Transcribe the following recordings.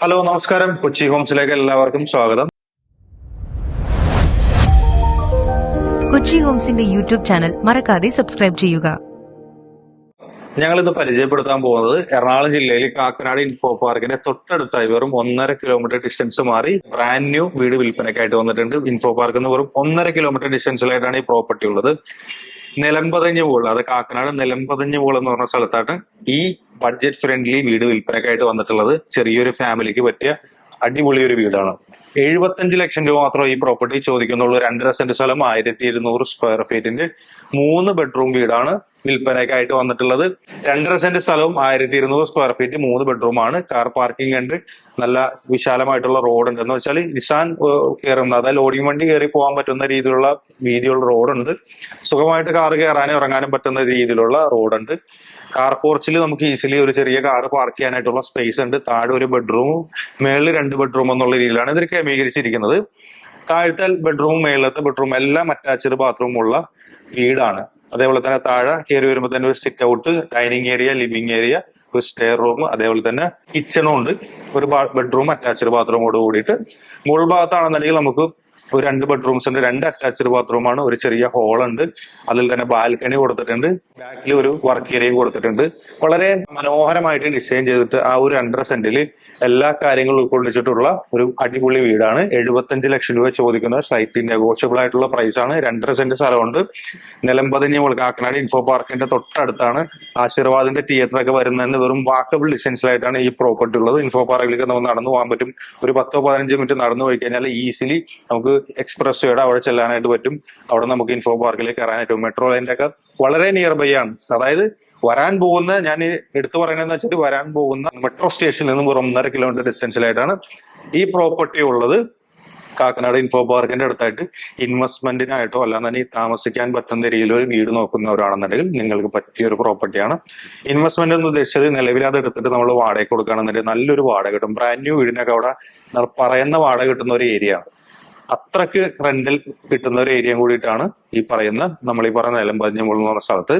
Hello നമസ്കാരം, കൊച്ചി ഹോംസിലേക്ക് എല്ലാവർക്കും സ്വാഗതം. കൊച്ചി ഹോംസിന്റെ യൂട്യൂബ് ചാനൽ മറക്കാതെ സബ്സ്ക്രൈബ് ചെയ്യുക. ഞങ്ങൾ ഇന്ന് പരിചയപ്പെടുത്താൻ പോകുന്നത് എറണാകുളം ജില്ലയിൽ കാക്കനാട് ഇൻഫോ പാർക്കിന്റെ തൊട്ടടുത്തായി വെറും 1.5 കിലോമീറ്റർ ഡിസ്റ്റൻസ് മാറി ബ്രാൻഡ് ന്യൂ വീട് വിൽപ്പനയ്ക്കായിട്ട് വന്നിട്ടുണ്ട്. ഇൻഫോ പാർക്കിൽ നിന്ന് വെറും 1.5 കിലോമീറ്റർ ഡിസ്റ്റൻസിലായിട്ടാണ് ഈ പ്രോപ്പർട്ടി ഉള്ളത്. നിലമ്പതഞ്ഞ് പൂൾ, അത് കാക്കനാട് നിലമ്പതഞ്ഞ് പൂൾ എന്ന് പറഞ്ഞ സ്ഥലത്താണ് ഈ ബഡ്ജറ്റ് ഫ്രണ്ട്ലി വീട് വിൽപ്പനയ്ക്കായിട്ട് വന്നിട്ടുള്ളത്. ചെറിയൊരു ഫാമിലിക്ക് പറ്റിയ അടിപൊളി ഒരു വീടാണ്. 75 ലക്ഷം രൂപ മാത്രം ഈ പ്രോപ്പർട്ടി ചോദിക്കുന്നുള്ളൂ. 2.5 സെന്റ് സ്ഥലം, 1200 സ്ക്വയർ ഫീറ്റിന്റെ 3 ബെഡ്റൂം വീടാണ് വിൽപ്പനയ്ക്കായിട്ട് വന്നിട്ടുള്ളത്. 2.5 സെന്റ് സ്ഥലവും 1200 സ്ക്വയർ ഫീറ്റ് 3 ബെഡ്റൂമാണ്. കാർ പാർക്കിംഗ് ഉണ്ട്, നല്ല വിശാലമായിട്ടുള്ള റോഡ് ഉണ്ട്. എന്ന് വെച്ചാൽ നിസാൻ കയറുന്ന, അതായത് ലോഡിംഗ് വണ്ടി കയറി പോകാൻ പറ്റുന്ന രീതിയിലുള്ള വീതിയുള്ള റോഡുണ്ട്. സുഖമായിട്ട് കാർ കയറാനും ഇറങ്ങാനും പറ്റുന്ന രീതിയിലുള്ള റോഡുണ്ട്. കാർ പോർച്ചിൽ നമുക്ക് ഈസിലി ഒരു ചെറിയ കാർ പാർക്ക് ചെയ്യാനായിട്ടുള്ള സ്പേസ് ഉണ്ട്. താഴെ ഒരു ബെഡ്റൂമും മേളിൽ 2 ബെഡ്റൂം എന്നുള്ള രീതിയിലാണ് ഇതിൽ ക്രമീകരിച്ചിരിക്കുന്നത്. താഴത്തെ ബെഡ്റൂം മേളത്തെ ബെഡ്റൂം എല്ലാം അറ്റാച്ച്ഡ് ബാത്റൂം ഉള്ള വീടാണ്. അതേപോലെ തന്നെ താഴെ കയറി വരുമ്പോൾ തന്നെ ഒരു sit out, dining area, living area, ഒരു സ്റ്റെയർ റൂം, അതേപോലെ തന്നെ കിച്ചണും ഉണ്ട്. ഒരു ബെഡ്റൂം അറ്റാച്ച്ഡ് ബാത്റൂമോട് കൂടിയിട്ട് മുകൾ ഭാഗത്താണെന്നുണ്ടെങ്കിൽ നമുക്ക് ഒരു 2 ബെഡ്റൂംസ് ഉണ്ട്, 2 അറ്റാച്ച്ഡ് ബാത്റൂമാണ്, ഒരു ചെറിയ ഹോൾ ഉണ്ട്, അതിൽ തന്നെ ബാൽക്കണി കൊടുത്തിട്ടുണ്ട്, ബാക്കിൽ ഒരു വർക്ക് ഏരിയയും കൊടുത്തിട്ടുണ്ട്. വളരെ മനോഹരമായിട്ട് ഡിസൈൻ ചെയ്തിട്ട് ആ ഒരു 2.5 സെന്റിൽ എല്ലാ കാര്യങ്ങളും ഉൾക്കൊള്ളിച്ചിട്ടുള്ള ഒരു അടിപൊളി വീടാണ്. 75 ലക്ഷം രൂപ ചോദിക്കുന്ന സ്ലൈറ്റ്ലി നെഗോഷ്യബിൾ ആയിട്ടുള്ള പ്രൈസ് ആണ്. 2.5 സെന്റ് സ്ഥലമുണ്ട്. നിലമ്പതിഞ്ഞ് കാക്കനാട് ഇൻഫോ പാർക്കിന്റെ തൊട്ടടുത്താണ് ആശീർവാദിന്റെ തിയേറ്റർ ഒക്കെ വരുന്നതെന്ന് വെറും വാക്കബിൾ ഡിസ്റ്റൻസിലായിട്ടാണ് ഈ പ്രോപ്പർട്ടി ഉള്ളത്. ഇൻഫോ പാർക്കിലേക്ക് നമുക്ക് നടന്നു പോകാൻ പറ്റും. ഒരു 10-15 മിനിറ്റ് നടന്നു പോയി കഴിഞ്ഞാൽ ഈസിലി നമുക്ക് എക്സ്പ്രസ് വേയുടെ അവിടെ ചെല്ലാനായിട്ട് പറ്റും. അവിടെ നമുക്ക് ഇൻഫോ പാർക്കിലേക്ക് കയറാനായിട്ട് മെട്രോ ലൈനിന്റെ ഒക്കെ വളരെ നിയർ ബൈ ആണ്. അതായത് വരാൻ പോകുന്ന, ഞാൻ എടുത്തു പറയുന്നതെന്ന് വെച്ചിട്ട് വരാൻ പോകുന്ന മെട്രോ സ്റ്റേഷനിൽ നിന്നും ഒരു 1.5 കിലോമീറ്റർ ഡിസ്റ്റൻസിലായിട്ടാണ് ഈ പ്രോപ്പർട്ടി ഉള്ളത്. കാക്കനാട് ഇൻഫോ പാർക്കിന്റെ അടുത്തായിട്ട് ഇൻവെസ്റ്റ്മെന്റിനായിട്ടോ അല്ലാതെ താമസിക്കാൻ പറ്റുന്ന രീതിയിൽ ഒരു വീട് നോക്കുന്നവരാണെന്നുണ്ടെങ്കിൽ നിങ്ങൾക്ക് പറ്റിയ ഒരു പ്രോപ്പർട്ടിയാണ്. ഇൻവെസ്റ്റ്മെന്റ് എന്ന് ഉദ്ദേശിച്ചത് നിലവിൽ അത് എടുത്തിട്ട് നമ്മൾ വാടക കൊടുക്കുകയാണെന്നുണ്ടെങ്കിൽ നല്ലൊരു വാടക കിട്ടും. ബ്രാൻഡ് ന്യൂ വീടിനൊക്കെ അവിടെ പറയുന്ന വാടക കിട്ടുന്ന ഒരു ഏരിയ ആണ്. അത്രക്ക് റെന്റൽ കിട്ടുന്ന ഒരു ഏരിയയും കൂടിയിട്ടാണ് ഈ പറയുന്ന നിലമ്പതിഞ്ഞ് പൂൾ എന്ന് പറഞ്ഞ സ്ഥലത്ത്.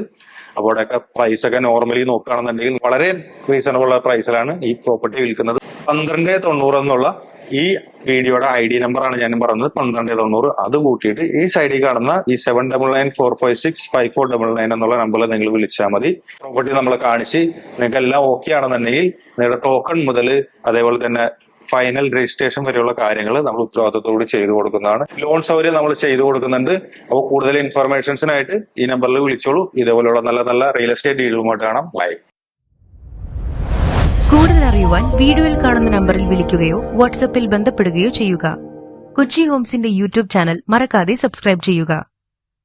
അപ്പോൾ അവിടെയൊക്കെ പ്രൈസ് ഒക്കെ നോർമലി നോക്കുകയാണെന്നുണ്ടെങ്കിൽ വളരെ റീസണബിൾ പ്രൈസിലാണ് ഈ പ്രോപ്പർട്ടി വിൽക്കുന്നത്. 1290 എന്നുള്ള ഈ വീഡിയോയുടെ ID നമ്പറാണ് ഞാൻ പറഞ്ഞത്, 1290. അത് കൂട്ടിയിട്ട് ഈ സൈഡിൽ കാണുന്ന ഈ 7994565499 എന്നുള്ള നമ്പറിൽ നിങ്ങൾ വിളിച്ചാൽ മതി. പ്രോപ്പർട്ടി നമ്മൾ കാണിച്ച് നിങ്ങൾക്ക് എല്ലാം ഓക്കെ ആണെന്നുണ്ടെങ്കിൽ നിങ്ങളുടെ ടോക്കൺ മുതൽ അതേപോലെ തന്നെ ഫൈനൽ രജിസ്ട്രേഷൻ വരെയുള്ള കാര്യങ്ങൾ നമ്മൾ ഉത്തരവാദിത്തത്തോട് ചെയ്തു കൊടുക്കുന്നതാണ്. ലോൺ സൗകര്യം നമ്മൾ ചെയ്തു കൊടുക്കുന്നുണ്ട്. അപ്പോൾ കൂടുതൽ ഇൻഫർമേഷൻസിനായിട്ട് ഈ നമ്പറിൽ വിളിച്ചോളൂ. ഇതേപോലെയുള്ള നല്ല നല്ല റിയൽ എസ്റ്റേറ്റ് ഡീലുമായിട്ട് കാണാം. ലൈവ്. കൂടുതൽ അറിയുവാൻ വീഡിയോയിൽ കാണുന്ന നമ്പറിൽ വിളിക്കുകയോ വാട്സ്ആപ്പിൽ ബന്ധപ്പെടുകയോ ചെയ്യുക. കൊച്ചി ഹോംസിന്റെ യൂട്യൂബ് ചാനൽ മറക്കാതെ സബ്സ്ക്രൈബ് ചെയ്യുക.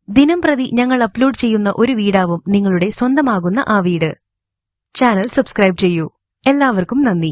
ദിനം പ്രതി ഞങ്ങൾ അപ്ലോഡ് ചെയ്യുന്ന ഒരു വീടാവും നിങ്ങളുടെ സ്വന്തമാകുന്ന ആ വീട്. ചാനൽ സബ്സ്ക്രൈബ് ചെയ്യൂ. എല്ലാവർക്കും നന്ദി.